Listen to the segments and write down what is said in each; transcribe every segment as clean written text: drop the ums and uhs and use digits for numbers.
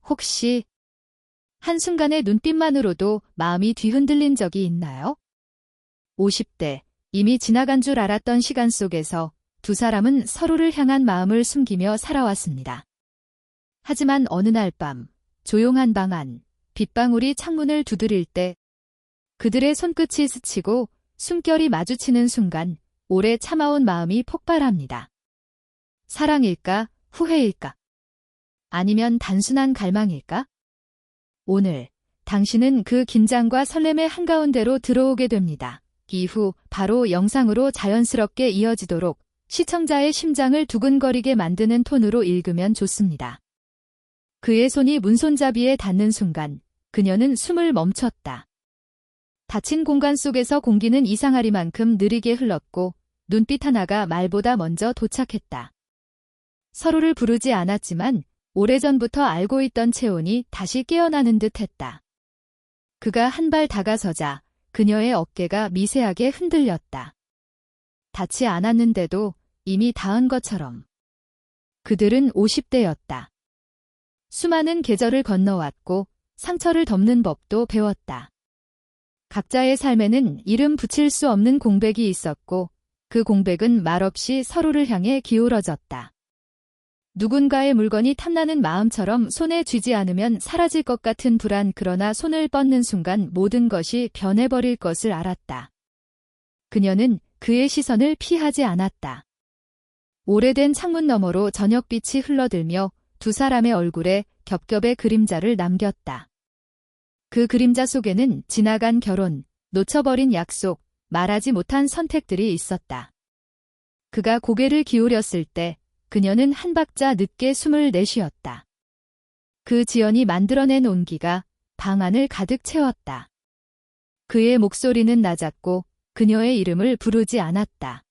혹시 한순간의 눈빛만으로도 마음이 뒤흔들린 적이 있나요? 50대, 이미 지나간 줄 알았던 시간 속에서 두 사람은 서로를 향한 마음을 숨기며 살아왔습니다. 하지만 어느 날 밤, 조용한 방 안, 빗방울이 창문을 두드릴 때 그들의 손끝이 스치고 숨결이 마주치는 순간 오래 참아온 마음이 폭발합니다. 사랑일까? 후회일까? 아니면 단순한 갈망일까? 오늘 당신은 그 긴장과 설렘의 한가운데로 들어오게 됩니다. 이후 바로 영상으로 자연스럽게 이어지도록 시청자의 심장을 두근거리게 만드는 톤으로 읽으면 좋습니다. 그의 손이 문손잡이에 닿는 순간 그녀는 숨을 멈췄다. 닫힌 공간 속에서 공기는 이상하리만큼 느리게 흘렀고 눈빛 하나가 말보다 먼저 도착했다. 서로를 부르지 않았지만 오래전부터 알고 있던 체온이 다시 깨어나는 듯 했다. 그가 한 발 다가서자 그녀의 어깨가 미세하게 흔들렸다. 닿지 않았는데도 이미 닿은 것처럼. 그들은 50대였다. 수많은 계절을 건너왔고 상처를 덮는 법도 배웠다. 각자의 삶에는 이름 붙일 수 없는 공백이 있었고 그 공백은 말없이 서로를 향해 기울어졌다. 누군가의 물건이 탐나는 마음처럼 손에 쥐지 않으면 사라질 것 같은 불안, 그러나 손을 뻗는 순간 모든 것이 변해버릴 것을 알았다. 그녀는 그의 시선을 피하지 않았다. 오래된 창문 너머로 저녁빛이 흘러들며 두 사람의 얼굴에 겹겹의 그림자를 남겼다. 그 그림자 속에는 지나간 결혼, 놓쳐버린 약속, 말하지 못한 선택들이 있었다. 그가 고개를 기울였을 때 그녀는 한 박자 늦게 숨을 내쉬었다. 그 지연이 만들어낸 온기가 방 안을 가득 채웠다. 그의 목소리는 낮았고 그녀의 이름을 부르지 않았다.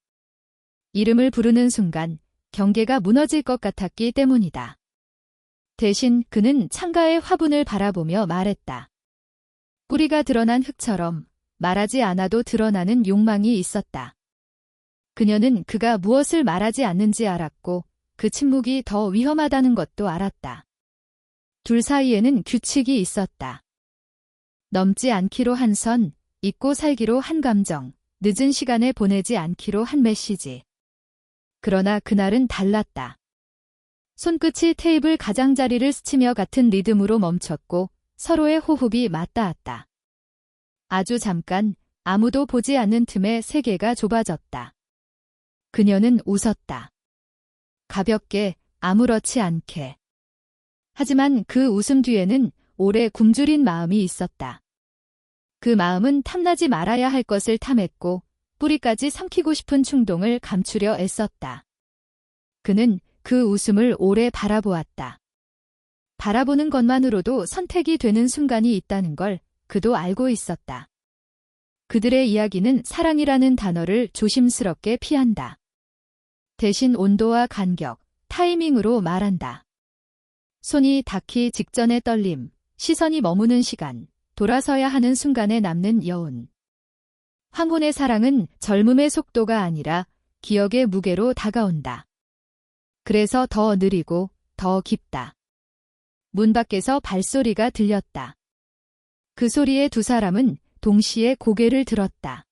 이름을 부르는 순간 경계가 무너질 것 같았기 때문이다. 대신 그는 창가의 화분을 바라보며 말했다. 뿌리가 드러난 흙처럼 말하지 않아도 드러나는 욕망이 있었다. 그녀는 그가 무엇을 말하지 않는지 알았고 그 침묵이 더 위험하다는 것도 알았다. 둘 사이에는 규칙이 있었다. 넘지 않기로 한 선, 잊고 살기로 한 감정, 늦은 시간에 보내지 않기로 한 메시지. 그러나 그날은 달랐다. 손끝이 테이블 가장자리를 스치며 같은 리듬으로 멈췄고 서로의 호흡이 맞닿았다. 아주 잠깐 아무도 보지 않는 틈에 세계가 좁아졌다. 그녀는 웃었다. 가볍게, 아무렇지 않게. 하지만 그 웃음 뒤에는 오래 굶주린 마음이 있었다. 그 마음은 탐나지 말아야 할 것을 탐했고 뿌리까지 삼키고 싶은 충동을 감추려 애썼다. 그는 그 웃음을 오래 바라보았다. 바라보는 것만으로도 선택이 되는 순간이 있다는 걸 그도 알고 있었다. 그들의 이야기는 사랑이라는 단어를 조심스럽게 피한다. 대신 온도와 간격, 타이밍으로 말한다. 손이 닿기 직전의 떨림, 시선이 머무는 시간, 돌아서야 하는 순간에 남는 여운. 황혼의 사랑은 젊음의 속도가 아니라 기억의 무게로 다가온다. 그래서 더 느리고 더 깊다. 문 밖에서 발소리가 들렸다. 그 소리에 두 사람은 동시에 고개를 들었다.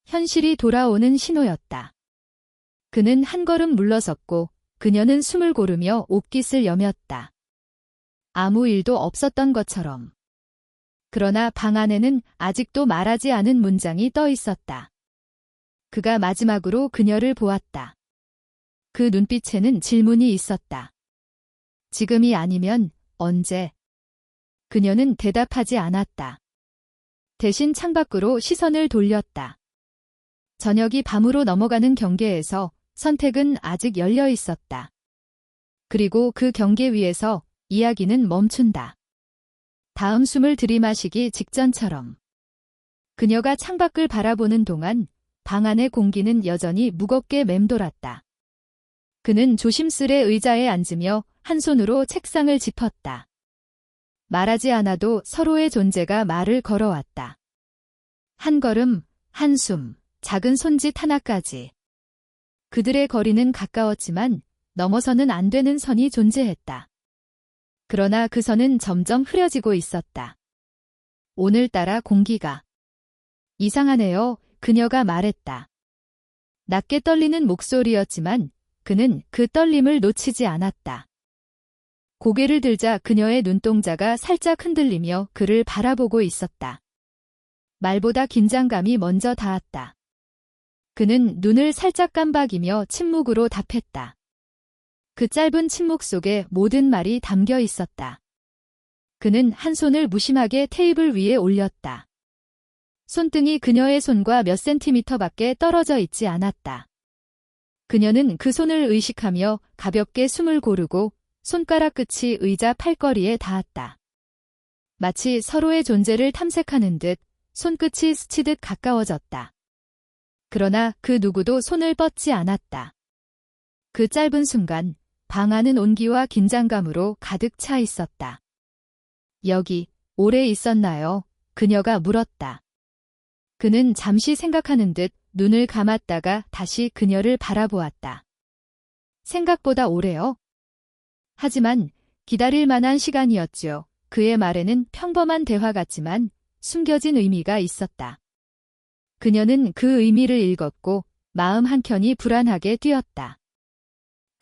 현실이 돌아오는 신호였다. 그는 한 걸음 물러섰고 그녀는 숨을 고르며 옷깃을 여몄다. 아무 일도 없었던 것처럼. 그러나 방 안에는 아직도 말하지 않은 문장이 떠 있었다. 그가 마지막으로 그녀를 보았다. 그 눈빛에는 질문이 있었다. 지금이 아니면 언제? 그녀는 대답하지 않았다. 대신 창밖으로 시선을 돌렸다. 저녁이 밤으로 넘어가는 경계에서 선택은 아직 열려 있었다. 그리고 그 경계 위에서 이야기는 멈춘다. 다음 숨을 들이마시기 직전처럼. 그녀가 창밖을 바라보는 동안 방 안의 공기는 여전히 무겁게 맴돌았다. 그는 조심스레 의자에 앉으며 한 손으로 책상을 짚었다. 말하지 않아도 서로의 존재가 말을 걸어왔다. 한 걸음, 한숨, 작은 손짓 하나까지. 그들의 거리는 가까웠지만 넘어서는 안 되는 선이 존재했다. 그러나 그 선은 점점 흐려지고 있었다. 오늘따라 공기가 이상하네요. 그녀가 말했다. 낮게 떨리는 목소리였지만 그는 그 떨림을 놓치지 않았다. 고개를 들자 그녀의 눈동자가 살짝 흔들리며 그를 바라보고 있었다. 말보다 긴장감이 먼저 닿았다. 그는 눈을 살짝 깜박이며 침묵으로 답했다. 그 짧은 침묵 속에 모든 말이 담겨 있었다. 그는 한 손을 무심하게 테이블 위에 올렸다. 손등이 그녀의 손과 몇 센티미터밖에 떨어져 있지 않았다. 그녀는 그 손을 의식하며 가볍게 숨을 고르고 손가락 끝이 의자 팔걸이에 닿았다. 마치 서로의 존재를 탐색하는 듯 손끝이 스치듯 가까워졌다. 그러나 그 누구도 손을 뻗지 않았다. 그 짧은 순간 방 안은 온기와 긴장감으로 가득 차 있었다. 여기 오래 있었나요? 그녀가 물었다. 그는 잠시 생각하는 듯 눈을 감았다가 다시 그녀를 바라보았다. 생각보다 오래요? 하지만 기다릴 만한 시간이었죠. 그의 말에는 평범한 대화 같지만 숨겨진 의미가 있었다. 그녀는 그 의미를 읽었고 마음 한켠이 불안하게 뛰었다.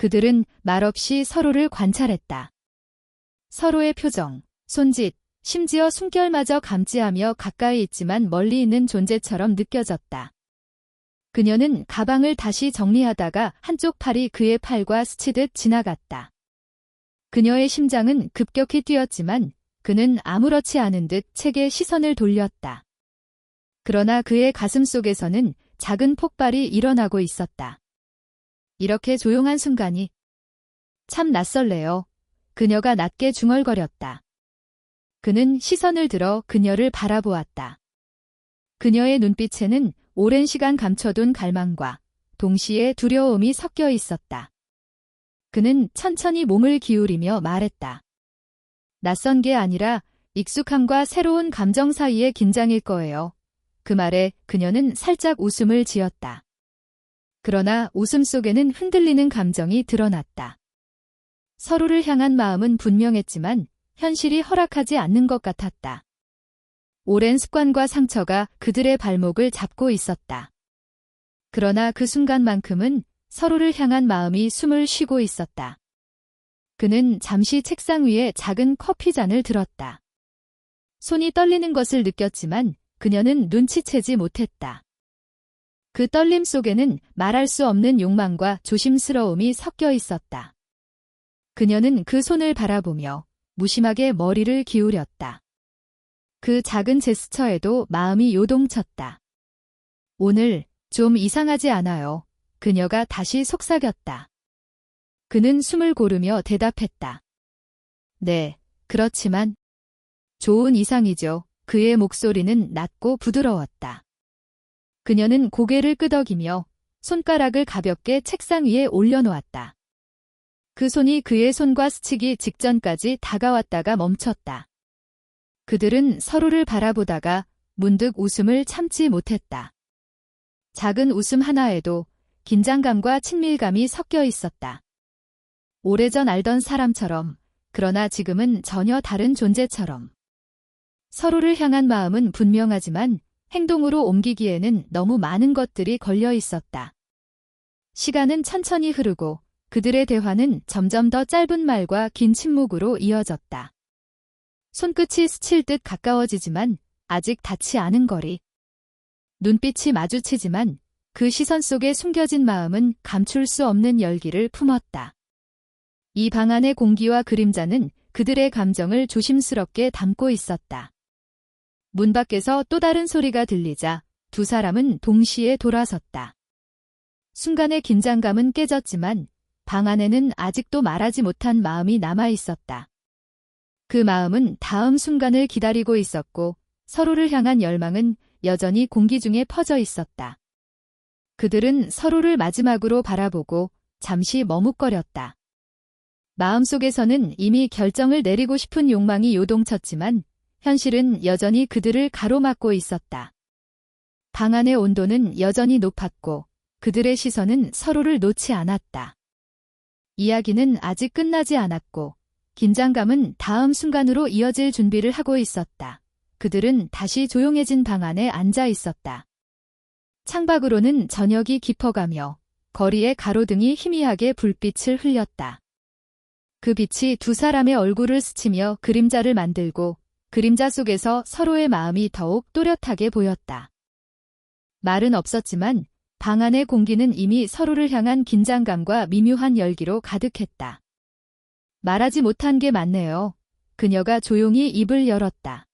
그들은 말없이 서로를 관찰했다. 서로의 표정, 손짓, 심지어 숨결마저 감지하며 가까이 있지만 멀리 있는 존재처럼 느껴졌다. 그녀는 가방을 다시 정리하다가 한쪽 팔이 그의 팔과 스치듯 지나갔다. 그녀의 심장은 급격히 뛰었지만 그는 아무렇지 않은 듯 책에 시선을 돌렸다. 그러나 그의 가슴 속에서는 작은 폭발이 일어나고 있었다. 이렇게 조용한 순간이 참 낯설네요. 그녀가 낮게 중얼거렸다. 그는 시선을 들어 그녀를 바라보았다. 그녀의 눈빛에는 오랜 시간 감춰둔 갈망과 동시에 두려움이 섞여 있었다. 그는 천천히 몸을 기울이며 말했다. 낯선 게 아니라 익숙함과 새로운 감정 사이의 긴장일 거예요. 그 말에 그녀는 살짝 웃음을 지었다. 그러나 웃음 속에는 흔들리는 감정이 드러났다. 서로를 향한 마음은 분명했지만 현실이 허락하지 않는 것 같았다. 오랜 습관과 상처가 그들의 발목을 잡고 있었다. 그러나 그 순간만큼은 서로를 향한 마음이 숨을 쉬고 있었다. 그는 잠시 책상 위에 작은 커피잔을 들었다. 손이 떨리는 것을 느꼈지만 그녀는 눈치채지 못했다. 그 떨림 속에는 말할 수 없는 욕망과 조심스러움이 섞여 있었다. 그녀는 그 손을 바라보며 무심하게 머리를 기울였다. 그 작은 제스처에도 마음이 요동쳤다. 오늘 좀 이상하지 않아요. 그녀가 다시 속삭였다. 그는 숨을 고르며 대답했다. 네, 그렇지만 좋은 이상이죠. 그의 목소리는 낮고 부드러웠다. 그녀는 고개를 끄덕이며 손가락을 가볍게 책상 위에 올려놓았다. 그 손이 그의 손과 스치기 직전까지 다가왔다가 멈췄다. 그들은 서로를 바라보다가 문득 웃음을 참지 못했다. 작은 웃음 하나에도 긴장감과 친밀감이 섞여 있었다. 오래전 알던 사람처럼, 그러나 지금은 전혀 다른 존재처럼. 서로를 향한 마음은 분명하지만 행동으로 옮기기에는 너무 많은 것들이 걸려 있었다. 시간은 천천히 흐르고 그들의 대화는 점점 더 짧은 말과 긴 침묵으로 이어졌다. 손끝이 스칠 듯 가까워지지만 아직 닿지 않은 거리. 눈빛이 마주치지만 그 시선 속에 숨겨진 마음은 감출 수 없는 열기를 품었다. 이 방 안의 공기와 그림자는 그들의 감정을 조심스럽게 담고 있었다. 문 밖에서 또 다른 소리가 들리자 두 사람은 동시에 돌아섰다. 순간의 긴장감은 깨졌지만 방 안에는 아직도 말하지 못한 마음이 남아 있었다. 그 마음은 다음 순간을 기다리고 있었고 서로를 향한 열망은 여전히 공기 중에 퍼져 있었다. 그들은 서로를 마지막으로 바라보고 잠시 머뭇거렸다. 마음속에서는 이미 결정을 내리고 싶은 욕망이 요동쳤지만 현실은 여전히 그들을 가로막고 있었다. 방 안의 온도는 여전히 높았고 그들의 시선은 서로를 놓지 않았다. 이야기는 아직 끝나지 않았고 긴장감은 다음 순간으로 이어질 준비를 하고 있었다. 그들은 다시 조용해진 방 안에 앉아 있었다. 창밖으로는 저녁이 깊어가며 거리의 가로등이 희미하게 불빛을 흘렸다. 그 빛이 두 사람의 얼굴을 스치며 그림자를 만들고 그림자 속에서 서로의 마음이 더욱 또렷하게 보였다. 말은 없었지만 방 안의 공기는 이미 서로를 향한 긴장감과 미묘한 열기로 가득했다. 말하지 못한 게 맞네요. 그녀가 조용히 입을 열었다.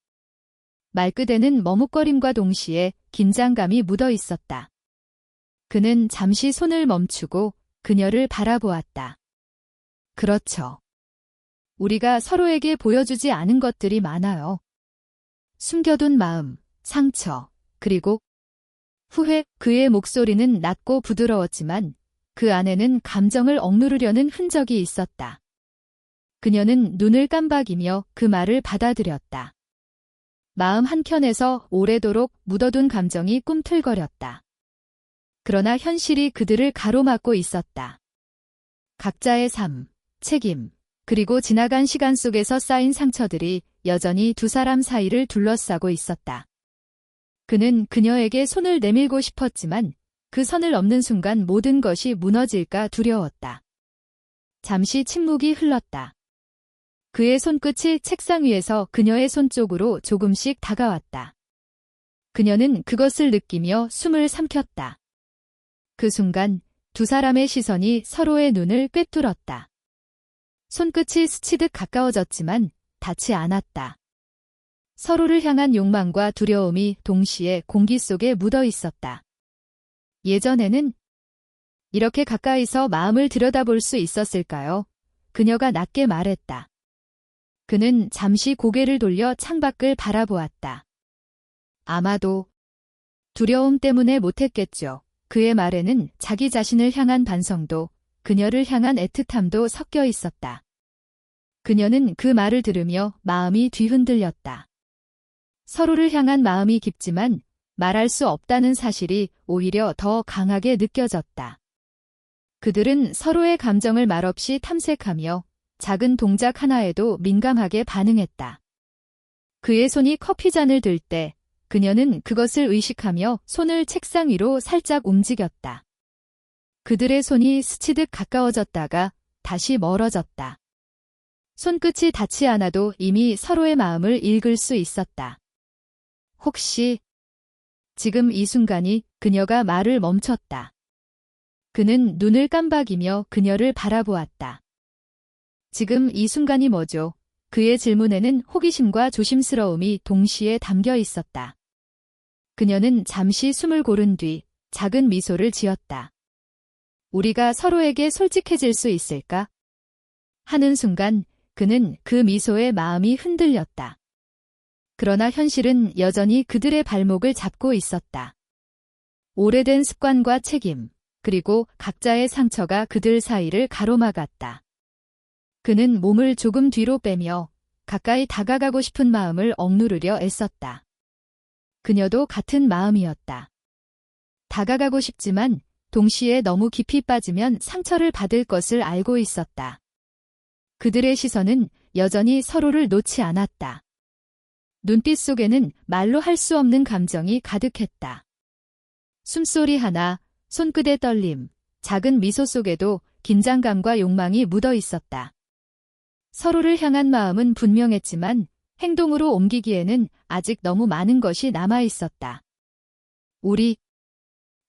말끝에는 머뭇거림과 동시에 긴장감이 묻어 있었다. 그는 잠시 손을 멈추고 그녀를 바라보았다. 그렇죠. 우리가 서로에게 보여주지 않은 것들이 많아요. 숨겨둔 마음, 상처, 그리고 후회. 그의 목소리는 낮고 부드러웠지만 그 안에는 감정을 억누르려는 흔적이 있었다. 그녀는 눈을 깜박이며 그 말을 받아들였다. 마음 한켠에서 오래도록 묻어둔 감정이 꿈틀거렸다. 그러나 현실이 그들을 가로막고 있었다. 각자의 삶, 책임, 그리고 지나간 시간 속에서 쌓인 상처들이 여전히 두 사람 사이를 둘러싸고 있었다. 그는 그녀에게 손을 내밀고 싶었지만 그 선을 넘는 순간 모든 것이 무너질까 두려웠다. 잠시 침묵이 흘렀다. 그의 손끝이 책상 위에서 그녀의 손 쪽으로 조금씩 다가왔다. 그녀는 그것을 느끼며 숨을 삼켰다. 그 순간 두 사람의 시선이 서로의 눈을 꿰뚫었다. 손끝이 스치듯 가까워졌지만 닿지 않았다. 서로를 향한 욕망과 두려움이 동시에 공기 속에 묻어 있었다. 예전에는 이렇게 가까이서 마음을 들여다볼 수 있었을까요? 그녀가 낮게 말했다. 그는 잠시 고개를 돌려 창밖을 바라보았다. 아마도 두려움 때문에 못했겠죠. 그의 말에는 자기 자신을 향한 반성도 그녀를 향한 애틋함도 섞여 있었다. 그녀는 그 말을 들으며 마음이 뒤흔들렸다. 서로를 향한 마음이 깊지만 말할 수 없다는 사실이 오히려 더 강하게 느껴졌다. 그들은 서로의 감정을 말없이 탐색하며 작은 동작 하나에도 민감하게 반응했다. 그의 손이 커피잔을 들 때 그녀는 그것을 의식하며 손을 책상 위로 살짝 움직였다. 그들의 손이 스치듯 가까워졌다가 다시 멀어졌다. 손끝이 닿지 않아도 이미 서로의 마음을 읽을 수 있었다. 혹시 지금 이 순간이 그녀가 말을 멈췄다. 그는 눈을 깜박이며 그녀를 바라보았다. 지금 이 순간이 뭐죠? 그의 질문에는 호기심과 조심스러움이 동시에 담겨 있었다. 그녀는 잠시 숨을 고른 뒤 작은 미소를 지었다. 우리가 서로에게 솔직해질 수 있을까? 하는 순간 그는 그 미소에 마음이 흔들렸다. 그러나 현실은 여전히 그들의 발목을 잡고 있었다. 오래된 습관과 책임, 그리고 각자의 상처가 그들 사이를 가로막았다. 그는 몸을 조금 뒤로 빼며 가까이 다가가고 싶은 마음을 억누르려 애썼다. 그녀도 같은 마음이었다. 다가가고 싶지만 동시에 너무 깊이 빠지면 상처를 받을 것을 알고 있었다. 그들의 시선은 여전히 서로를 놓지 않았다. 눈빛 속에는 말로 할 수 없는 감정이 가득했다. 숨소리 하나, 손끝의 떨림, 작은 미소 속에도 긴장감과 욕망이 묻어 있었다. 서로를 향한 마음은 분명했지만 행동으로 옮기기에는 아직 너무 많은 것이 남아 있었다. 우리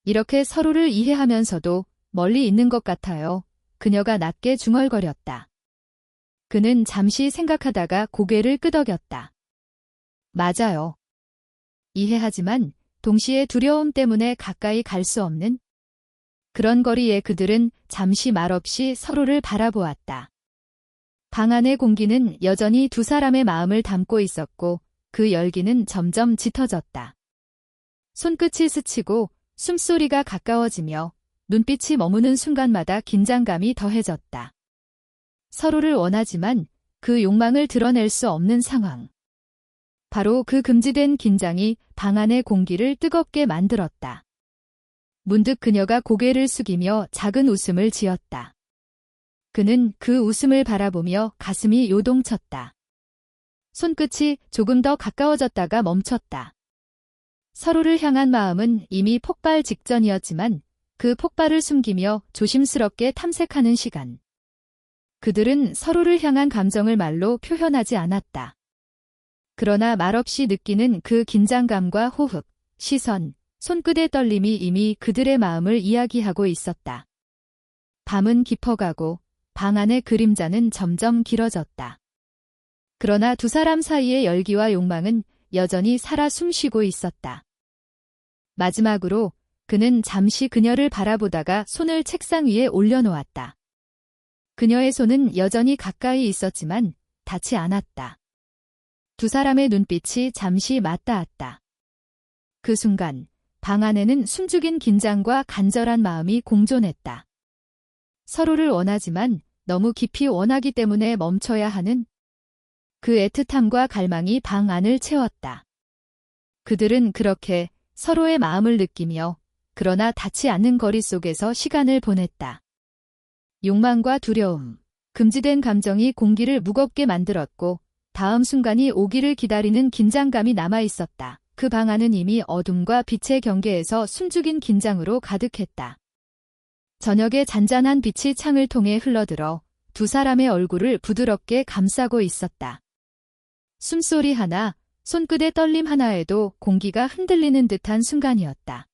이렇게 서로를 이해하면서도 멀리 있는 것 같아요. 그녀가 낮게 중얼거렸다. 그는 잠시 생각하다가 고개를 끄덕였다. 맞아요. 이해하지만 동시에 두려움 때문에 가까이 갈 수 없는 그런 거리에 그들은 잠시 말없이 서로를 바라보았다. 방 안의 공기는 여전히 두 사람의 마음을 담고 있었고 그 열기는 점점 짙어졌다. 손끝이 스치고 숨소리가 가까워지며 눈빛이 머무는 순간마다 긴장감이 더해졌다. 서로를 원하지만 그 욕망을 드러낼 수 없는 상황. 바로 그 금지된 긴장이 방 안의 공기를 뜨겁게 만들었다. 문득 그녀가 고개를 숙이며 작은 웃음을 지었다. 그는 그 웃음을 바라보며 가슴이 요동쳤다. 손끝이 조금 더 가까워졌다가 멈췄다. 서로를 향한 마음은 이미 폭발 직전이었지만 그 폭발을 숨기며 조심스럽게 탐색하는 시간. 그들은 서로를 향한 감정을 말로 표현하지 않았다. 그러나 말없이 느끼는 그 긴장감과 호흡, 시선, 손끝의 떨림이 이미 그들의 마음을 이야기하고 있었다. 밤은 깊어가고 방 안의 그림자는 점점 길어졌다. 그러나 두 사람 사이의 열기와 욕망은 여전히 살아 숨쉬고 있었다. 마지막으로 그는 잠시 그녀를 바라보다가 손을 책상 위에 올려놓았다. 그녀의 손은 여전히 가까이 있었지만 닿지 않았다. 두 사람의 눈빛이 잠시 맞닿았다. 그 순간 방 안에는 숨죽인 긴장과 간절한 마음이 공존했다. 서로를 원하지만 너무 깊이 원하기 때문에 멈춰야 하는 그 애틋함과 갈망이 방 안을 채웠다. 그들은 그렇게 서로의 마음을 느끼며 그러나 닿지 않는 거리 속에서 시간을 보냈다. 욕망과 두려움, 금지된 감정이 공기를 무겁게 만들었고 다음 순간이 오기를 기다리는 긴장감이 남아있었다. 그 방 안은 이미 어둠과 빛의 경계에서 숨죽인 긴장으로 가득했다. 저녁의 잔잔한 빛이 창을 통해 흘러들어 두 사람의 얼굴을 부드럽게 감싸고 있었다. 숨소리 하나, 손끝의 떨림 하나에도 공기가 흔들리는 듯한 순간이었다.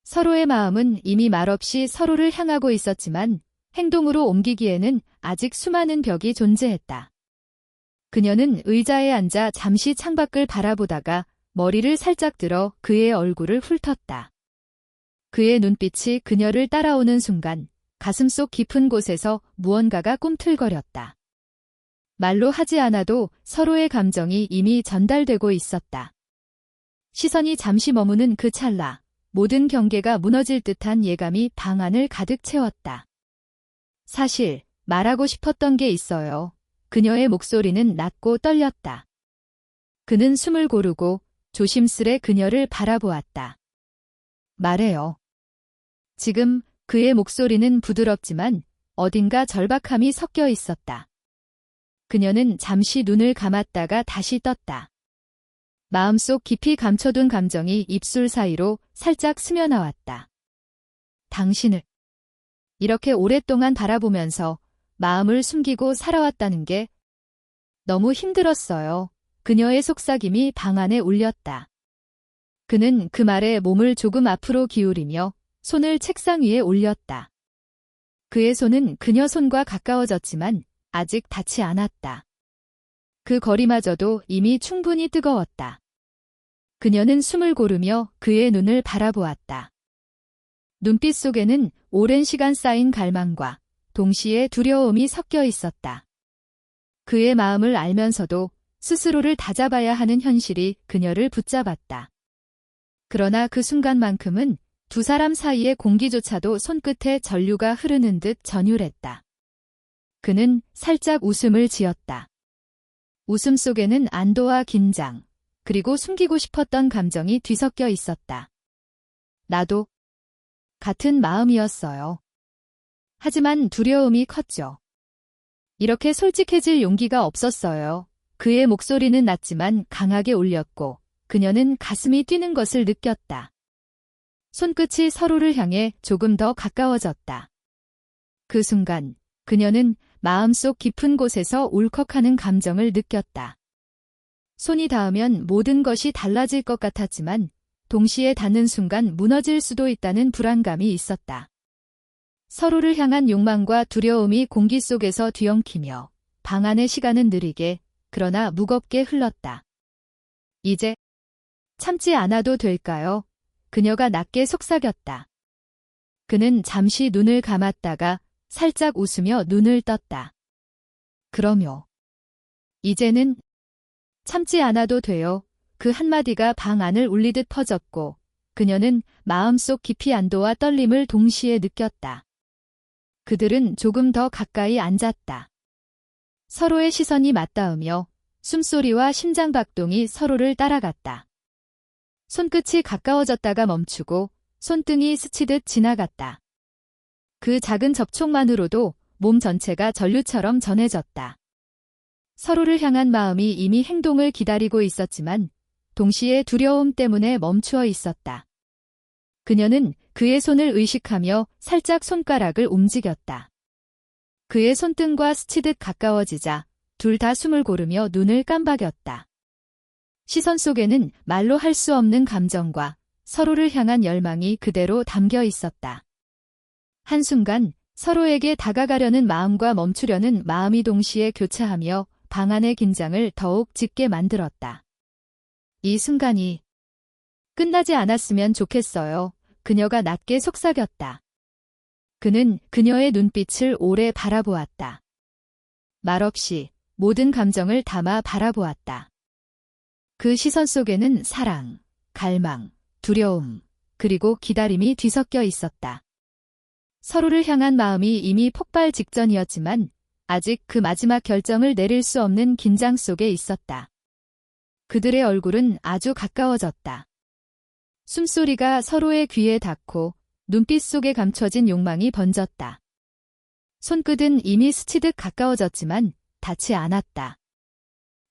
서로의 마음은 이미 말없이 서로를 향하고 있었지만 행동으로 옮기기에는 아직 수많은 벽이 존재했다. 그녀는 의자에 앉아 잠시 창밖을 바라보다가 머리를 살짝 들어 그의 얼굴을 훑었다. 그의 눈빛이 그녀를 따라오는 순간 가슴속 깊은 곳에서 무언가가 꿈틀거렸다. 말로 하지 않아도 서로의 감정이 이미 전달되고 있었다. 시선이 잠시 머무는 그 찰나, 모든 경계가 무너질 듯한 예감이 방 안을 가득 채웠다. 사실 말하고 싶었던 게 있어요. 그녀의 목소리는 낮고 떨렸다. 그는 숨을 고르고 조심스레 그녀를 바라보았다. 말해요. 지금 그의 목소리는 부드럽지만 어딘가 절박함이 섞여 있었다. 그녀는 잠시 눈을 감았다가 다시 떴다. 마음속 깊이 감춰둔 감정이 입술 사이로 살짝 스며나왔다. 당신을 이렇게 오랫동안 바라보면서 마음을 숨기고 살아왔다는 게 너무 힘들었어요. 그녀의 속삭임이 방 안에 울렸다. 그는 그 말에 몸을 조금 앞으로 기울이며 손을 책상 위에 올렸다. 그의 손은 그녀 손과 가까워졌지만 아직 닿지 않았다. 그 거리마저도 이미 충분히 뜨거웠다. 그녀는 숨을 고르며 그의 눈을 바라보았다. 눈빛 속에는 오랜 시간 쌓인 갈망과 동시에 두려움이 섞여 있었다. 그의 마음을 알면서도 스스로를 다잡아야 하는 현실이 그녀를 붙잡았다. 그러나 그 순간만큼은 두 사람 사이의 공기조차도 손끝에 전류가 흐르는 듯 전율했다. 그는 살짝 웃음을 지었다. 웃음 속에는 안도와 긴장, 그리고 숨기고 싶었던 감정이 뒤섞여 있었다. 나도 같은 마음이었어요. 하지만 두려움이 컸죠. 이렇게 솔직해질 용기가 없었어요. 그의 목소리는 낮지만 강하게 울렸고 그녀는 가슴이 뛰는 것을 느꼈다. 손끝이 서로를 향해 조금 더 가까워졌다. 그 순간 그녀는 마음속 깊은 곳에서 울컥하는 감정을 느꼈다. 손이 닿으면 모든 것이 달라질 것 같았지만 동시에 닿는 순간 무너질 수도 있다는 불안감이 있었다. 서로를 향한 욕망과 두려움이 공기 속에서 뒤엉키며 방 안의 시간은 느리게 그러나 무겁게 흘렀다. 이제 참지 않아도 될까요? 그녀가 낮게 속삭였다. 그는 잠시 눈을 감았다가 살짝 웃으며 눈을 떴다. 그럼요. 이제는 참지 않아도 돼요. 그 한마디가 방 안을 울리듯 퍼졌고 그녀는 마음속 깊이 안도와 떨림을 동시에 느꼈다. 그들은 조금 더 가까이 앉았다. 서로의 시선이 맞닿으며 숨소리와 심장박동이 서로를 따라갔다. 손끝이 가까워졌다가 멈추고 손등이 스치듯 지나갔다. 그 작은 접촉만으로도 몸 전체가 전류처럼 전해졌다. 서로를 향한 마음이 이미 행동을 기다리고 있었지만 동시에 두려움 때문에 멈추어 있었다. 그녀는 그의 손을 의식하며 살짝 손가락을 움직였다. 그의 손등과 스치듯 가까워지자 둘 다 숨을 고르며 눈을 깜박였다. 시선 속에는 말로 할 수 없는 감정과 서로를 향한 열망이 그대로 담겨 있었다. 한순간 서로에게 다가가려는 마음과 멈추려는 마음이 동시에 교차하며 방 안의 긴장을 더욱 짙게 만들었다. 이 순간이 끝나지 않았으면 좋겠어요. 그녀가 낮게 속삭였다. 그는 그녀의 눈빛을 오래 바라보았다. 말없이 모든 감정을 담아 바라보았다. 그 시선 속에는 사랑, 갈망, 두려움, 그리고 기다림이 뒤섞여 있었다. 서로를 향한 마음이 이미 폭발 직전이었지만 아직 그 마지막 결정을 내릴 수 없는 긴장 속에 있었다. 그들의 얼굴은 아주 가까워졌다. 숨소리가 서로의 귀에 닿고 눈빛 속에 감춰진 욕망이 번졌다. 손끝은 이미 스치듯 가까워졌지만 닿지 않았다.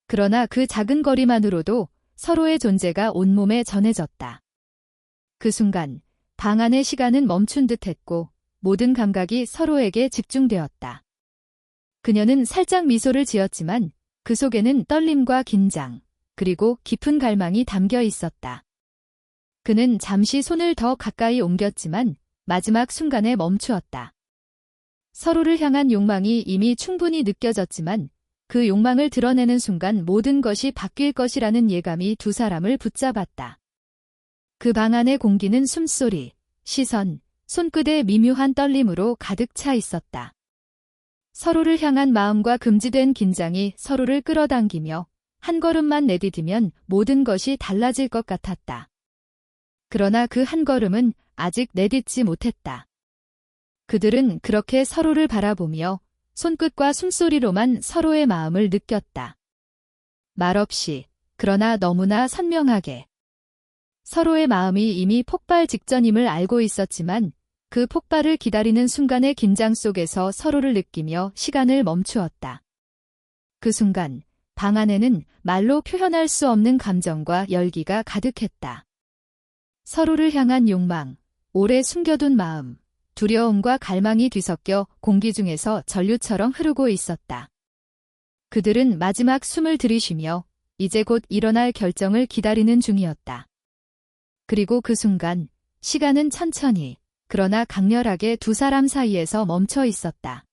그러나 그 작은 거리만으로도 서로의 존재가 온몸에 전해졌다. 그 순간 방 안의 시간은 멈춘 듯했고 모든 감각이 서로에게 집중되었다. 그녀는 살짝 미소를 지었지만 그 속에는 떨림과 긴장, 그리고 깊은 갈망이 담겨 있었다. 그는 잠시 손을 더 가까이 옮겼지만 마지막 순간에 멈추었다. 서로를 향한 욕망이 이미 충분히 느껴졌지만 그 욕망을 드러내는 순간 모든 것이 바뀔 것이라는 예감이 두 사람을 붙잡았다. 그 방 안의 공기는 숨소리, 시선, 손끝의 미묘한 떨림으로 가득 차 있었다. 서로를 향한 마음과 금지된 긴장이 서로를 끌어당기며 한 걸음만 내디디면 모든 것이 달라질 것 같았다. 그러나 그 한 걸음은 아직 내딛지 못했다. 그들은 그렇게 서로를 바라보며 손끝과 숨소리로만 서로의 마음을 느꼈다. 말없이, 그러나 너무나 선명하게. 서로의 마음이 이미 폭발 직전임을 알고 있었지만 그 폭발을 기다리는 순간의 긴장 속에서 서로를 느끼며 시간을 멈추었다. 그 순간 방 안에는 말로 표현할 수 없는 감정과 열기가 가득했다. 서로를 향한 욕망, 오래 숨겨둔 마음, 두려움과 갈망이 뒤섞여 공기 중에서 전류처럼 흐르고 있었다. 그들은 마지막 숨을 들이쉬며 이제 곧 일어날 결정을 기다리는 중이었다. 그리고 그 순간 시간은 천천히 그러나 강렬하게 두 사람 사이에서 멈춰 있었다.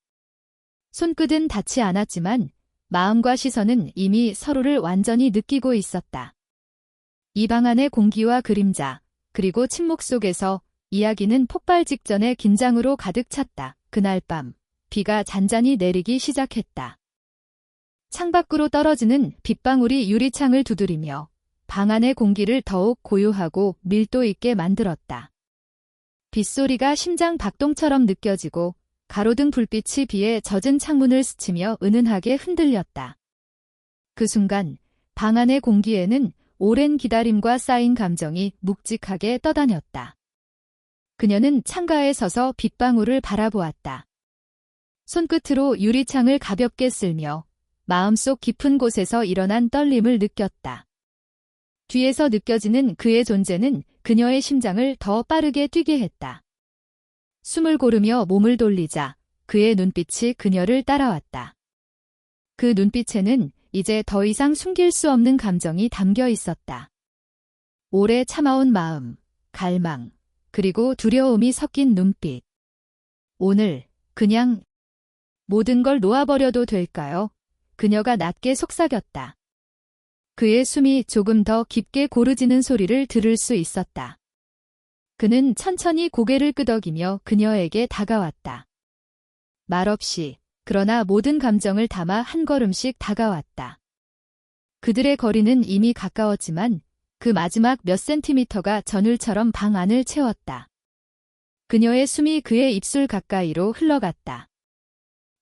손끝은 닿지 않았지만 마음과 시선은 이미 서로를 완전히 느끼고 있었다. 이 방 안의 공기와 그림자, 그리고 침묵 속에서 이야기는 폭발 직전의 긴장으로 가득 찼다. 그날 밤, 비가 잔잔히 내리기 시작했다. 창밖으로 떨어지는 빗방울이 유리창을 두드리며 방 안의 공기를 더욱 고요하고 밀도 있게 만들었다. 빗소리가 심장 박동처럼 느껴지고 가로등 불빛이 비에 젖은 창문을 스치며 은은하게 흔들렸다. 그 순간 방 안의 공기에는 오랜 기다림과 쌓인 감정이 묵직하게 떠다녔다. 그녀는 창가에 서서 빗방울을 바라보았다. 손끝으로 유리창을 가볍게 쓸며 마음속 깊은 곳에서 일어난 떨림을 느꼈다. 뒤에서 느껴지는 그의 존재는 그녀의 심장을 더 빠르게 뛰게 했다. 숨을 고르며 몸을 돌리자 그의 눈빛이 그녀를 따라왔다. 그 눈빛에는 이제 더 이상 숨길 수 없는 감정이 담겨 있었다. 오래 참아온 마음, 갈망, 그리고 두려움이 섞인 눈빛. 오늘 그냥 모든 걸 놓아버려도 될까요? 그녀가 낮게 속삭였다. 그의 숨이 조금 더 깊게 고르지는 소리를 들을 수 있었다. 그는 천천히 고개를 끄덕이며 그녀에게 다가왔다. 말없이, 그러나 모든 감정을 담아 한 걸음씩 다가왔다. 그들의 거리는 이미 가까웠지만 그 마지막 몇 센티미터가 전율처럼 방 안을 채웠다. 그녀의 숨이 그의 입술 가까이로 흘러갔다.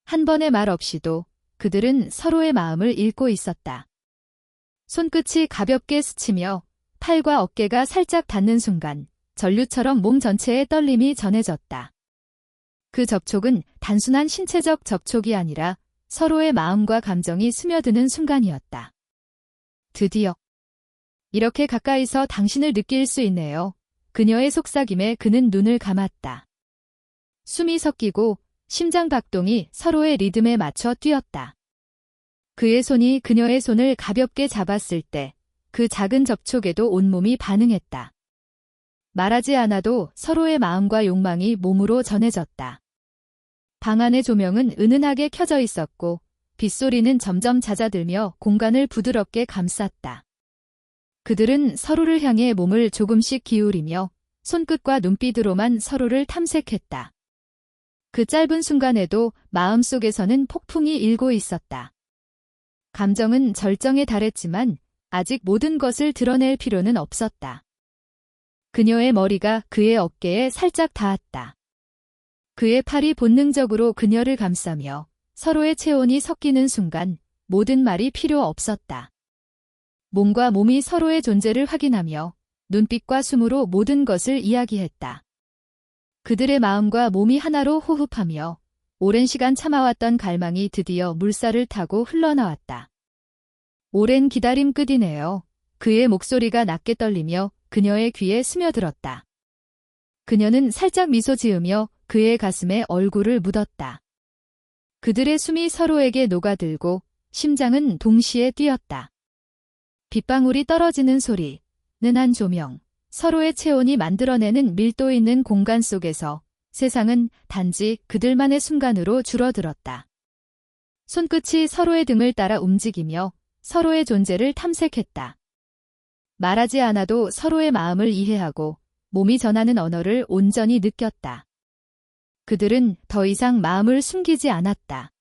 한 번의 말 없이도 그들은 서로의 마음을 읽고 있었다. 손끝이 가볍게 스치며 팔과 어깨가 살짝 닿는 순간 전류처럼 몸 전체의 떨림이 전해졌다. 그 접촉은 단순한 신체적 접촉이 아니라 서로의 마음과 감정이 스며드는 순간이었다. 드디어 이렇게 가까이서 당신을 느낄 수 있네요. 그녀의 속삭임에 그는 눈을 감았다. 숨이 섞이고 심장 박동이 서로의 리듬에 맞춰 뛰었다. 그의 손이 그녀의 손을 가볍게 잡았을 때 그 작은 접촉에도 온몸이 반응했다. 말하지 않아도 서로의 마음과 욕망이 몸으로 전해졌다. 방 안의 조명은 은은하게 켜져 있었고 빗소리는 점점 잦아들며 공간을 부드럽게 감쌌다. 그들은 서로를 향해 몸을 조금씩 기울이며 손끝과 눈빛으로만 서로를 탐색했다. 그 짧은 순간에도 마음속에서는 폭풍이 일고 있었다. 감정은 절정에 달했지만 아직 모든 것을 드러낼 필요는 없었다. 그녀의 머리가 그의 어깨에 살짝 닿았다. 그의 팔이 본능적으로 그녀를 감싸며 서로의 체온이 섞이는 순간 모든 말이 필요 없었다. 몸과 몸이 서로의 존재를 확인하며 눈빛과 숨으로 모든 것을 이야기했다. 그들의 마음과 몸이 하나로 호흡하며 오랜 시간 참아왔던 갈망이 드디어 물살을 타고 흘러나왔다. 오랜 기다림 끝이네요. 그의 목소리가 낮게 떨리며 그녀의 귀에 스며들었다. 그녀는 살짝 미소 지으며 그의 가슴에 얼굴을 묻었다. 그들의 숨이 서로에게 녹아들고 심장은 동시에 뛰었다. 빗방울이 떨어지는 소리, 은한 조명, 서로의 체온이 만들어내는 밀도 있는 공간 속에서 세상은 단지 그들만의 순간으로 줄어들었다. 손끝이 서로의 등을 따라 움직이며 서로의 존재를 탐색했다. 말하지 않아도 서로의 마음을 이해하고 몸이 전하는 언어를 온전히 느꼈다. 그들은 더 이상 마음을 숨기지 않았다.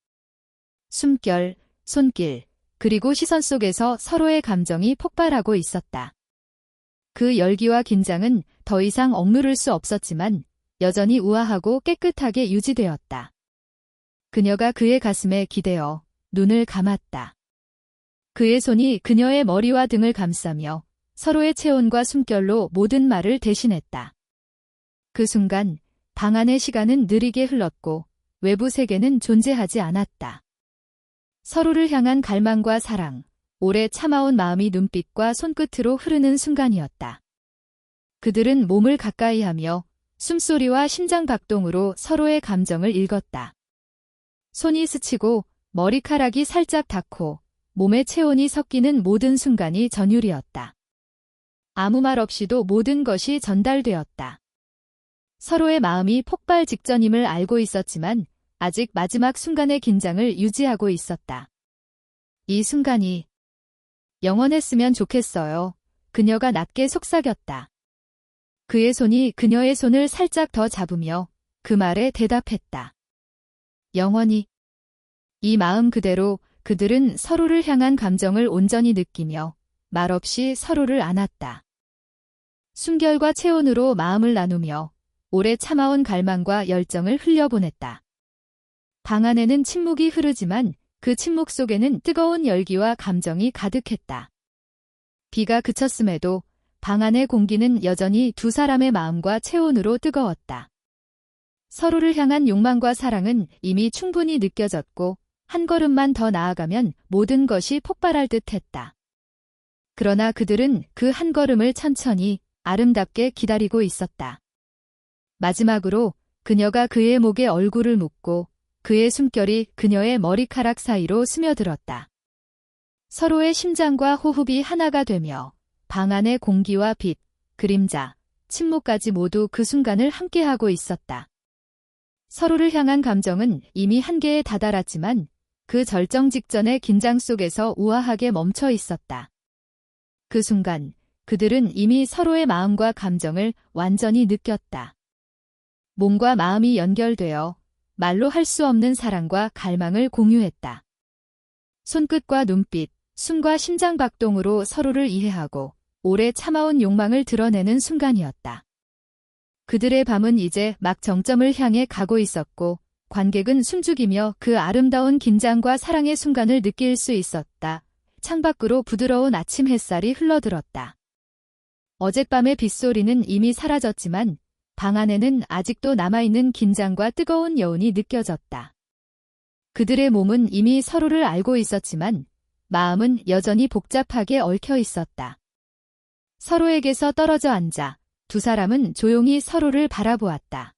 숨결, 손길, 그리고 시선 속에서 서로의 감정이 폭발하고 있었다. 그 열기와 긴장은 더 이상 억누를 수 없었지만 여전히 우아하고 깨끗하게 유지되었다. 그녀가 그의 가슴에 기대어 눈을 감았다. 그의 손이 그녀의 머리와 등을 감싸며 서로의 체온과 숨결로 모든 말을 대신했다. 그 순간 방 안의 시간은 느리게 흘렀고 외부 세계는 존재하지 않았다. 서로를 향한 갈망과 사랑, 오래 참아온 마음이 눈빛과 손끝으로 흐르는 순간이었다. 그들은 몸을 가까이 하며 숨소리와 심장 박동으로 서로의 감정을 읽었다. 손이 스치고 머리카락이 살짝 닿고 몸의 체온이 섞이는 모든 순간이 전율이었다. 아무 말 없이도 모든 것이 전달되었다. 서로의 마음이 폭발 직전임을 알고 있었지만 아직 마지막 순간의 긴장을 유지하고 있었다. 이 순간이 영원했으면 좋겠어요. 그녀가 낮게 속삭였다. 그의 손이 그녀의 손을 살짝 더 잡으며 그 말에 대답했다. 영원히. 이 마음 그대로 그들은 서로를 향한 감정을 온전히 느끼며 말없이 서로를 안았다. 숨결과 체온으로 마음을 나누며 오래 참아온 갈망과 열정을 흘려보냈다. 방 안에는 침묵이 흐르지만 그 침묵 속에는 뜨거운 열기와 감정이 가득했다. 비가 그쳤음에도 방 안의 공기는 여전히 두 사람의 마음과 체온으로 뜨거웠다. 서로를 향한 욕망과 사랑은 이미 충분히 느껴졌고 한 걸음만 더 나아가면 모든 것이 폭발할 듯했다. 그러나 그들은 그 한 걸음을 천천히 아름답게 기다리고 있었다. 마지막으로 그녀가 그의 목에 얼굴을 묻고 그의 숨결이 그녀의 머리카락 사이로 스며들었다. 서로의 심장과 호흡이 하나가 되며 방 안의 공기와 빛, 그림자, 침묵까지 모두 그 순간을 함께하고 있었다. 서로를 향한 감정은 이미 한계에 다다랐지만 그 절정 직전의 긴장 속에서 우아하게 멈춰 있었다. 그 순간 그들은 이미 서로의 마음과 감정을 완전히 느꼈다. 몸과 마음이 연결되어 말로 할 수 없는 사랑과 갈망을 공유했다. 손끝과 눈빛, 숨과 심장 박동으로 서로를 이해하고 오래 참아온 욕망을 드러내는 순간이었다. 그들의 밤은 이제 막 정점을 향해 가고 있었고 관객은 숨죽이며 그 아름다운 긴장과 사랑의 순간을 느낄 수 있었다. 창밖으로 부드러운 아침 햇살이 흘러들었다. 어젯밤의 빗소리는 이미 사라졌지만 방 안에는 아직도 남아있는 긴장과 뜨거운 여운이 느껴졌다. 그들의 몸은 이미 서로를 알고 있었지만 마음은 여전히 복잡하게 얽혀 있었다. 서로에게서 떨어져 앉아 두 사람은 조용히 서로를 바라보았다.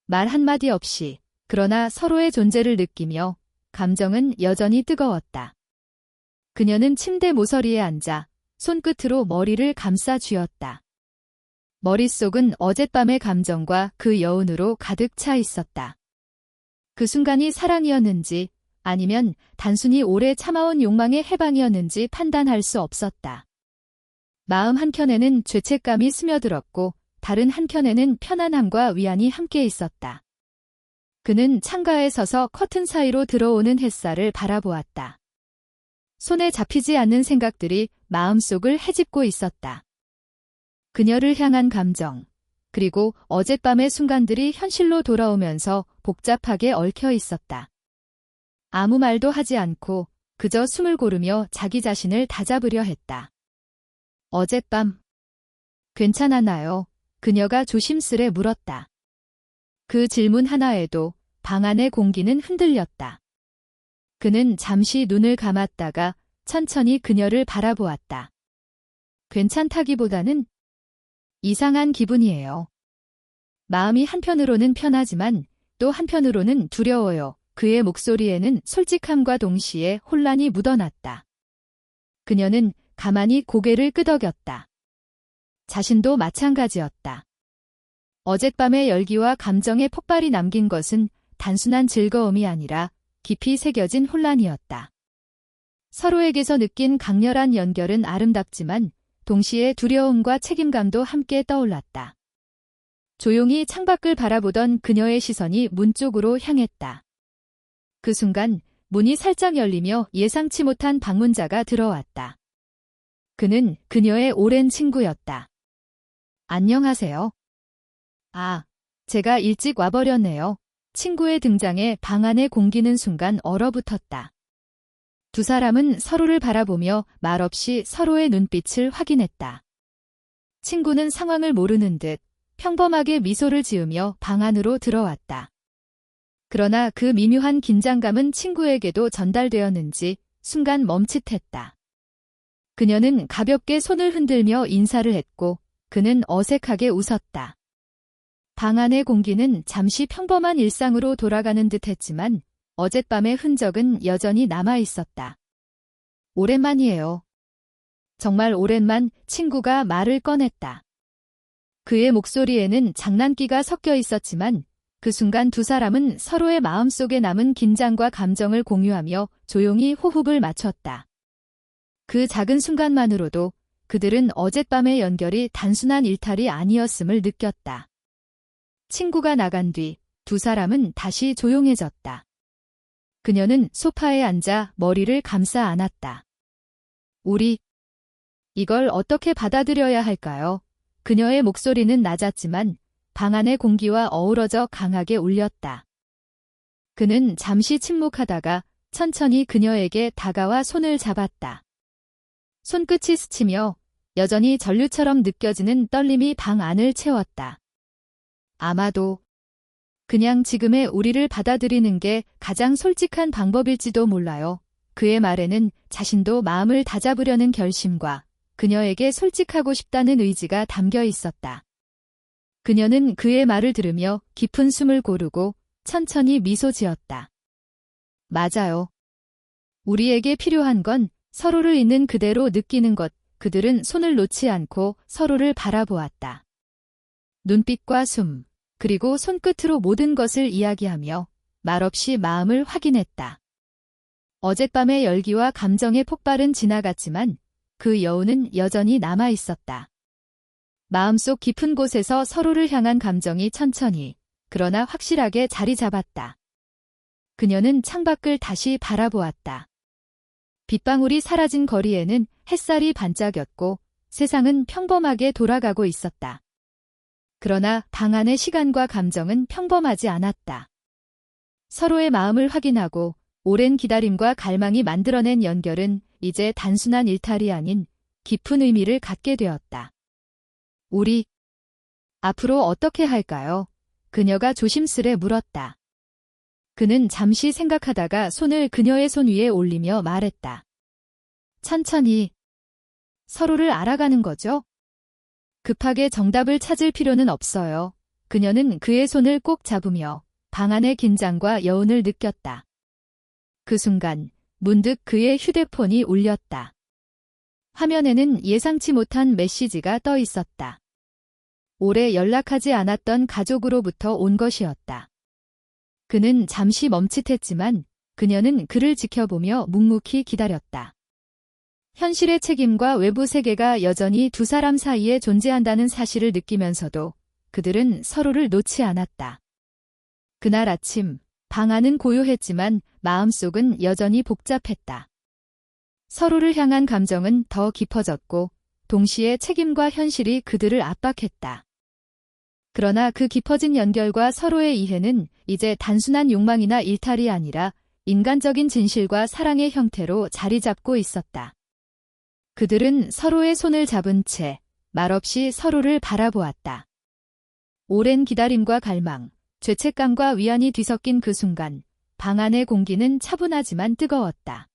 말 한마디 없이, 그러나 서로의 존재를 느끼며 감정은 여전히 뜨거웠다. 그녀는 침대 모서리에 앉아 손끝으로 머리를 감싸 쥐었다. 머릿속은 어젯밤의 감정과 그 여운으로 가득 차 있었다. 그 순간이 사랑이었는지 아니면 단순히 오래 참아온 욕망의 해방이었는지 판단할 수 없었다. 마음 한켠에는 죄책감이 스며들었고 다른 한켠에는 편안함과 위안이 함께 있었다. 그는 창가에 서서 커튼 사이로 들어오는 햇살을 바라보았다. 손에 잡히지 않는 생각들이 마음속을 헤집고 있었다. 그녀를 향한 감정, 그리고 어젯밤의 순간들이 현실로 돌아오면서 복잡하게 얽혀 있었다. 아무 말도 하지 않고 그저 숨을 고르며 자기 자신을 다잡으려 했다. 어젯밤, 괜찮았나요? 그녀가 조심스레 물었다. 그 질문 하나에도 방 안의 공기는 흔들렸다. 그는 잠시 눈을 감았다가 천천히 그녀를 바라보았다. 괜찮다기보다는 이상한 기분이에요. 마음이 한편으로는 편하지만 또 한편으로는 두려워요. 그의 목소리에는 솔직함과 동시에 혼란이 묻어났다. 그녀는 가만히 고개를 끄덕였다. 자신도 마찬가지였다. 어젯밤의 열기와 감정의 폭발이 남긴 것은 단순한 즐거움이 아니라 깊이 새겨진 혼란이었다. 서로에게서 느낀 강렬한 연결은 아름답지만 동시에 두려움과 책임감도 함께 떠올랐다. 조용히 창밖을 바라보던 그녀의 시선이 문 쪽으로 향했다. 그 순간 문이 살짝 열리며 예상치 못한 방문자가 들어왔다. 그는 그녀의 오랜 친구였다. 안녕하세요. 아, 제가 일찍 와버렸네요. 친구의 등장에 방 안에 공기는 순간 얼어붙었다. 두 사람은 서로를 바라보며 말없이 서로의 눈빛을 확인했다. 친구는 상황을 모르는 듯 평범하게 미소를 지으며 방 안으로 들어왔다. 그러나 그 미묘한 긴장감은 친구에게도 전달되었는지 순간 멈칫했다. 그녀는 가볍게 손을 흔들며 인사를 했고 그는 어색하게 웃었다. 방 안의 공기는 잠시 평범한 일상으로 돌아가는 듯했지만 어젯밤의 흔적은 여전히 남아 있었다. 오랜만이에요. 정말 오랜만. 친구가 말을 꺼냈다. 그의 목소리에는 장난기가 섞여 있었지만 그 순간 두 사람은 서로의 마음속에 남은 긴장과 감정을 공유하며 조용히 호흡을 맞췄다. 그 작은 순간만으로도 그들은 어젯밤의 연결이 단순한 일탈이 아니었음을 느꼈다. 친구가 나간 뒤 두 사람은 다시 조용해졌다. 그녀는 소파에 앉아 머리를 감싸 안았다. 우리 이걸 어떻게 받아들여야 할까요? 그녀의 목소리는 낮았지만 방 안의 공기와 어우러져 강하게 울렸다. 그는 잠시 침묵하다가 천천히 그녀에게 다가와 손을 잡았다. 손끝이 스치며 여전히 전류처럼 느껴지는 떨림이 방 안을 채웠다. 아마도 그냥 지금의 우리를 받아들이는 게 가장 솔직한 방법일지도 몰라요. 그의 말에는 자신도 마음을 다잡으려는 결심과 그녀에게 솔직하고 싶다는 의지가 담겨 있었다. 그녀는 그의 말을 들으며 깊은 숨을 고르고 천천히 미소 지었다. 맞아요. 우리에게 필요한 건 서로를 있는 그대로 느끼는 것. 그들은 손을 놓지 않고 서로를 바라보았다. 눈빛과 숨, 그리고 손끝으로 모든 것을 이야기하며 말없이 마음을 확인했다. 어젯밤의 열기와 감정의 폭발은 지나갔지만 그 여운은 여전히 남아 있었다. 마음속 깊은 곳에서 서로를 향한 감정이 천천히, 그러나 확실하게 자리 잡았다. 그녀는 창밖을 다시 바라보았다. 빗방울이 사라진 거리에는 햇살이 반짝였고 세상은 평범하게 돌아가고 있었다. 그러나 방 안의 시간과 감정은 평범하지 않았다. 서로의 마음을 확인하고 오랜 기다림과 갈망이 만들어낸 연결은 이제 단순한 일탈이 아닌 깊은 의미를 갖게 되었다. 우리 앞으로 어떻게 할까요? 그녀가 조심스레 물었다. 그는 잠시 생각하다가 손을 그녀의 손 위에 올리며 말했다. 천천히. 서로를 알아가는 거죠? 급하게 정답을 찾을 필요는 없어요. 그녀는 그의 손을 꼭 잡으며 방 안의 긴장과 여운을 느꼈다. 그 순간 문득 그의 휴대폰이 울렸다. 화면에는 예상치 못한 메시지가 떠 있었다. 오래 연락하지 않았던 가족으로부터 온 것이었다. 그는 잠시 멈칫했지만 그녀는 그를 지켜보며 묵묵히 기다렸다. 현실의 책임과 외부 세계가 여전히 두 사람 사이에 존재한다는 사실을 느끼면서도 그들은 서로를 놓지 않았다. 그날 아침, 방 안은 고요했지만 마음속은 여전히 복잡했다. 서로를 향한 감정은 더 깊어졌고 동시에 책임과 현실이 그들을 압박했다. 그러나 그 깊어진 연결과 서로의 이해는 이제 단순한 욕망이나 일탈이 아니라 인간적인 진실과 사랑의 형태로 자리 잡고 있었다. 그들은 서로의 손을 잡은 채 말없이 서로를 바라보았다. 오랜 기다림과 갈망, 죄책감과 위안이 뒤섞인 그 순간 방 안의 공기는 차분하지만 뜨거웠다.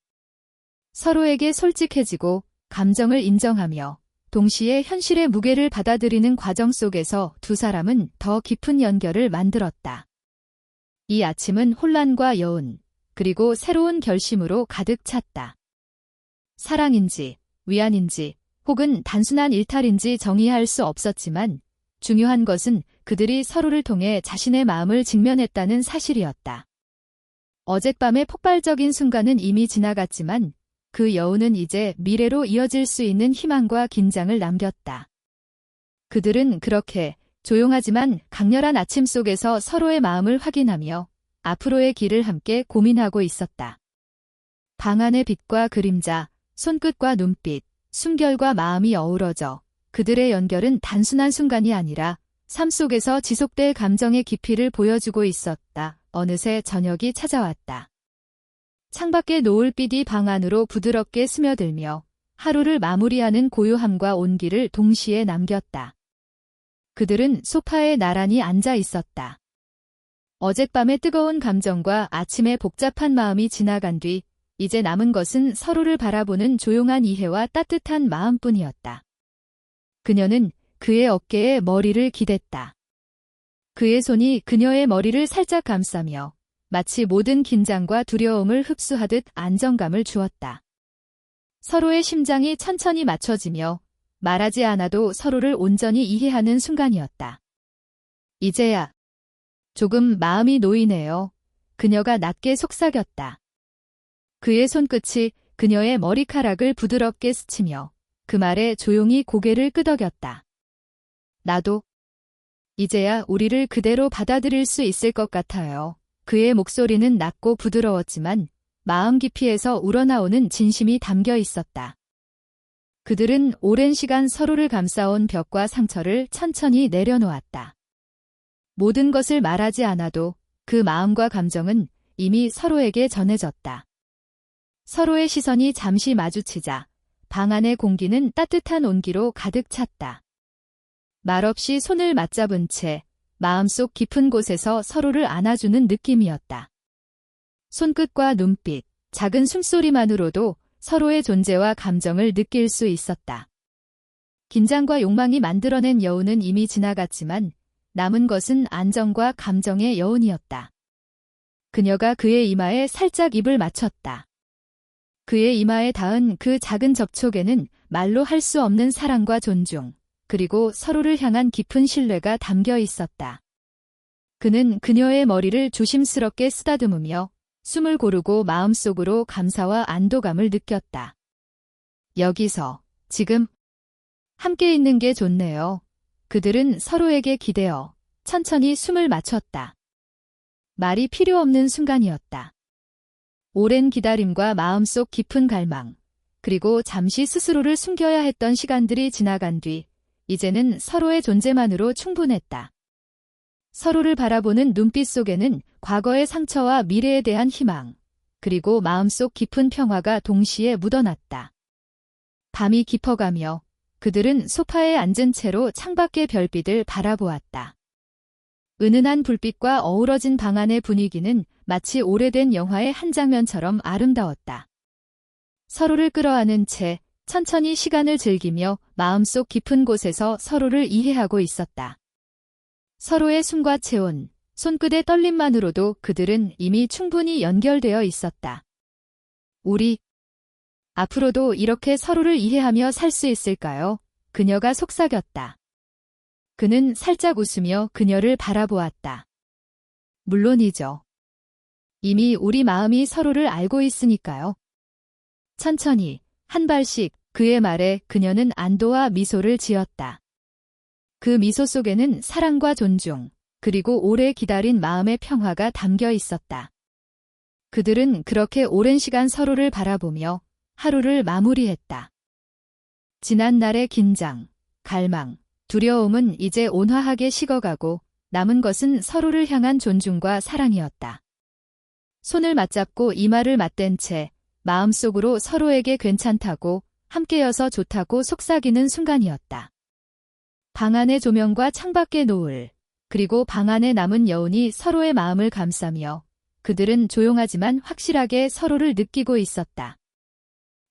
서로에게 솔직해지고 감정을 인정하며 동시에 현실의 무게를 받아들이는 과정 속에서 두 사람은 더 깊은 연결을 만들었다. 이 아침은 혼란과 여운, 그리고 새로운 결심으로 가득 찼다. 사랑인지, 위안인지, 혹은 단순한 일탈인지 정의할 수 없었지만 중요한 것은 그들이 서로를 통해 자신의 마음을 직면했다는 사실이었다. 어젯밤의 폭발적인 순간은 이미 지나갔지만 그 여운은 이제 미래로 이어질 수 있는 희망과 긴장을 남겼다. 그들은 그렇게 조용하지만 강렬한 아침 속에서 서로의 마음을 확인하며 앞으로의 길을 함께 고민하고 있었다. 방 안의 빛과 그림자, 손끝과 눈빛, 숨결과 마음이 어우러져 그들의 연결은 단순한 순간이 아니라 삶 속에서 지속될 감정의 깊이를 보여주고 있었다. 어느새 저녁이 찾아왔다. 창밖의 노을빛이 방 안으로 부드럽게 스며들며 하루를 마무리하는 고요함과 온기를 동시에 남겼다. 그들은 소파에 나란히 앉아 있었다. 어젯밤의 뜨거운 감정과 아침의 복잡한 마음이 지나간 뒤 이제 남은 것은 서로를 바라보는 조용한 이해와 따뜻한 마음뿐이었다. 그녀는 그의 어깨에 머리를 기댔다. 그의 손이 그녀의 머리를 살짝 감싸며 마치 모든 긴장과 두려움을 흡수하듯 안정감을 주었다. 서로의 심장이 천천히 맞춰지며 말하지 않아도 서로를 온전히 이해하는 순간이었다. 이제야 조금 마음이 놓이네요. 그녀가 낮게 속삭였다. 그의 손끝이 그녀의 머리카락을 부드럽게 스치며 그 말에 조용히 고개를 끄덕였다. 나도 이제야 우리를 그대로 받아들일 수 있을 것 같아요. 그의 목소리는 낮고 부드러웠지만 마음 깊이에서 우러나오는 진심이 담겨 있었다. 그들은 오랜 시간 서로를 감싸온 벽과 상처를 천천히 내려놓았다. 모든 것을 말하지 않아도 그 마음과 감정은 이미 서로에게 전해졌다. 서로의 시선이 잠시 마주치자 방 안의 공기는 따뜻한 온기로 가득 찼다. 말없이 손을 맞잡은 채 마음속 깊은 곳에서 서로를 안아주는 느낌이었다. 손끝과 눈빛, 작은 숨소리만으로도 서로의 존재와 감정을 느낄 수 있었다. 긴장과 욕망이 만들어낸 여운은 이미 지나갔지만 남은 것은 안정과 감정의 여운이었다. 그녀가 그의 이마에 살짝 입을 맞췄다. 그의 이마에 닿은 그 작은 접촉에는 말로 할 수 없는 사랑과 존중, 그리고 서로를 향한 깊은 신뢰가 담겨 있었다. 그는 그녀의 머리를 조심스럽게 쓰다듬으며 숨을 고르고 마음속으로 감사와 안도감을 느꼈다. 여기서, 지금, 함께 있는 게 좋네요. 그들은 서로에게 기대어 천천히 숨을 맞췄다. 말이 필요 없는 순간이었다. 오랜 기다림과 마음속 깊은 갈망, 그리고 잠시 스스로를 숨겨야 했던 시간들이 지나간 뒤 이제는 서로의 존재만으로 충분했다. 서로를 바라보는 눈빛 속에는 과거의 상처와 미래에 대한 희망, 그리고 마음속 깊은 평화가 동시에 묻어났다. 밤이 깊어가며 그들은 소파에 앉은 채로 창밖의 별빛을 바라보았다. 은은한 불빛과 어우러진 방 안의 분위기는 마치 오래된 영화의 한 장면처럼 아름다웠다. 서로를 끌어안은 채 천천히 시간을 즐기며 마음속 깊은 곳에서 서로를 이해하고 있었다. 서로의 숨과 체온, 손끝의 떨림만으로도 그들은 이미 충분히 연결되어 있었다. 우리 앞으로도 이렇게 서로를 이해하며 살 수 있을까요? 그녀가 속삭였다. 그는 살짝 웃으며 그녀를 바라보았다. 물론이죠. 이미 우리 마음이 서로를 알고 있으니까요. 천천히, 한 발씩 그의 말에 그녀는 안도와 미소를 지었다. 그 미소 속에는 사랑과 존중, 그리고 오래 기다린 마음의 평화가 담겨 있었다. 그들은 그렇게 오랜 시간 서로를 바라보며 하루를 마무리했다. 지난 날의 긴장, 갈망, 두려움은 이제 온화하게 식어가고 남은 것은 서로를 향한 존중과 사랑이었다. 손을 맞잡고 이마를 맞댄 채 마음속으로 서로에게 괜찮다고 함께여서 좋다고 속삭이는 순간이었다. 방 안의 조명과 창밖의 노을, 그리고 방 안에 남은 여운이 서로의 마음을 감싸며 그들은 조용하지만 확실하게 서로를 느끼고 있었다.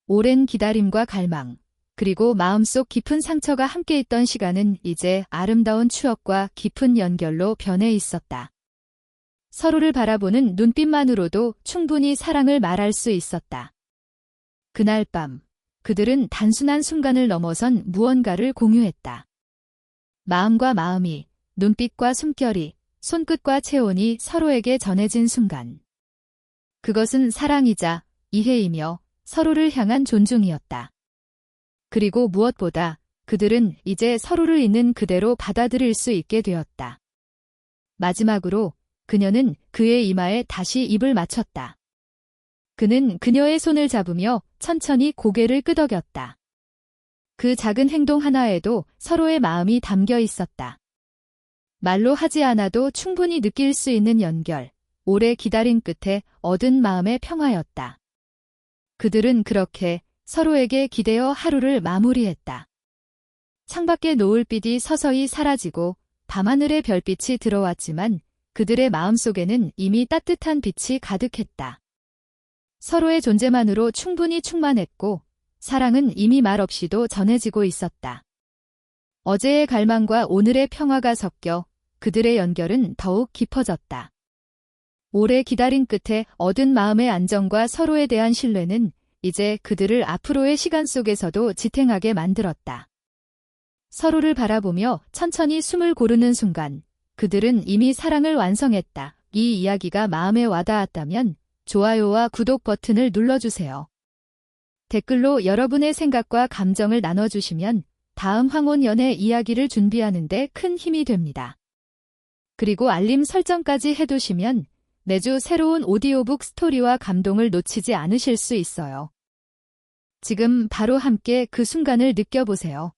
오랜 기다림과 갈망, 그리고 마음속 깊은 상처가 함께 있던 시간은 이제 아름다운 추억과 깊은 연결로 변해 있었다. 서로를 바라보는 눈빛만으로도 충분히 사랑을 말할 수 있었다. 그날 밤, 그들은 단순한 순간을 넘어선 무언가를 공유했다. 마음과 마음이, 눈빛과 숨결이, 손끝과 체온이 서로에게 전해진 순간. 그것은 사랑이자 이해이며 서로를 향한 존중이었다. 그리고 무엇보다 그들은 이제 서로를 있는 그대로 받아들일 수 있게 되었다. 마지막으로 그녀는 그의 이마에 다시 입을 맞췄다. 그는 그녀의 손을 잡으며 천천히 고개를 끄덕였다. 그 작은 행동 하나에도 서로의 마음이 담겨 있었다. 말로 하지 않아도 충분히 느낄 수 있는 연결, 오래 기다린 끝에 얻은 마음의 평화였다. 그들은 그렇게 서로에게 기대어 하루를 마무리했다. 창밖의 노을빛이 서서히 사라지고 밤하늘의 별빛이 들어왔지만 그들의 마음속에는 이미 따뜻한 빛이 가득했다. 서로의 존재만으로 충분히 충만했고 사랑은 이미 말 없이도 전해지고 있었다. 어제의 갈망과 오늘의 평화가 섞여 그들의 연결은 더욱 깊어졌다. 오래 기다린 끝에 얻은 마음의 안정과 서로에 대한 신뢰는 이제 그들을 앞으로의 시간 속에서도 지탱하게 만들었다. 서로를 바라보며 천천히 숨을 고르는 순간 그들은 이미 사랑을 완성했다. 이 이야기가 마음에 와닿았다면 좋아요와 구독 버튼을 눌러주세요. 댓글로 여러분의 생각과 감정을 나눠주시면 다음 황혼연애 이야기를 준비하는 데 큰 힘이 됩니다. 그리고 알림 설정까지 해두시면 매주 새로운 오디오북 스토리와 감동을 놓치지 않으실 수 있어요. 지금 바로 함께 그 순간을 느껴보세요.